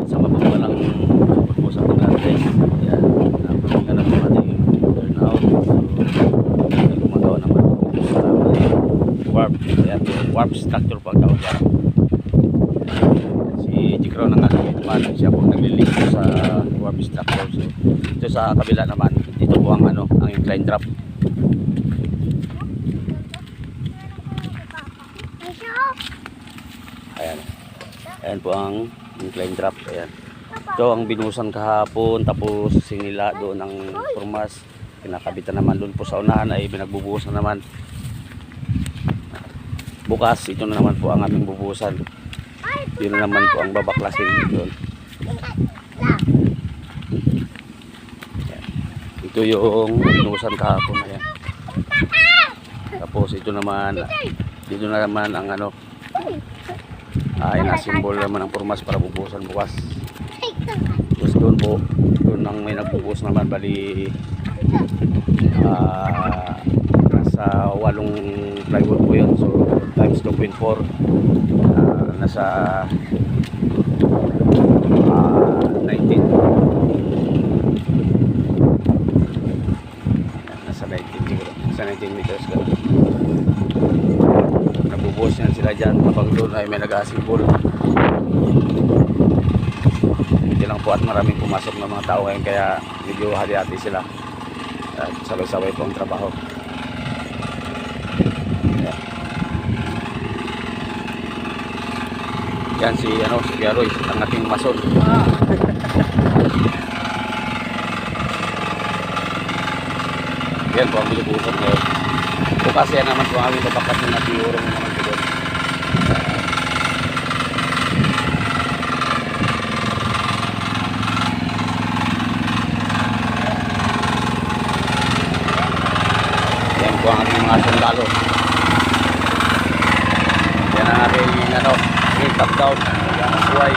sa mababa lang pagpusan ko natin guys. Yan, napahinga na po ating turnout. So gumagawa naman po sa warp. Yan, warp structure po ang tawag yan. Si Jikro na nga naman, siya po naglilink sa warp structure. So ito sa kabila naman, dito po ang ang incline drop. Ayan. Ayan po ang incline drop. Ayan. Ito ang binusan kahapon, tapos sinila doon ang formas. Kinakabitan naman doon po sa unahan ay binagbubuhusan naman. Bukas ito na naman po ang aming bubuhusan. Yun na naman po ang babaklasin doon. Ayan. Ito yung binusan kahapon. Ayan. Tapos ito naman, dito na naman ang inasimbol naman ang formas para bubuhusan bukas. Tapos doon po, doon ang may nagbubuhos naman, bali nasa 8 plywood po yun. So times 2.4, nasa 19. Nasa 19 siguro, nasa 19 meters ka. Nabubuhos yan sila dyan kapag doon ay may nag-aasibol. Hindi lang po at maraming pumasok na mga tao ngayon, kaya medyo hati-hati sila at sabay-sabay po ang trabaho. Yan si si Garoy, ang ating mason. Yan po ang binubuhusan ngayon. Bukas yan naman po ang aming babakasin na piyurong naman po doon. Yan po ang aming mga sundalo. Yan ang ating top down. Yan ang buhay.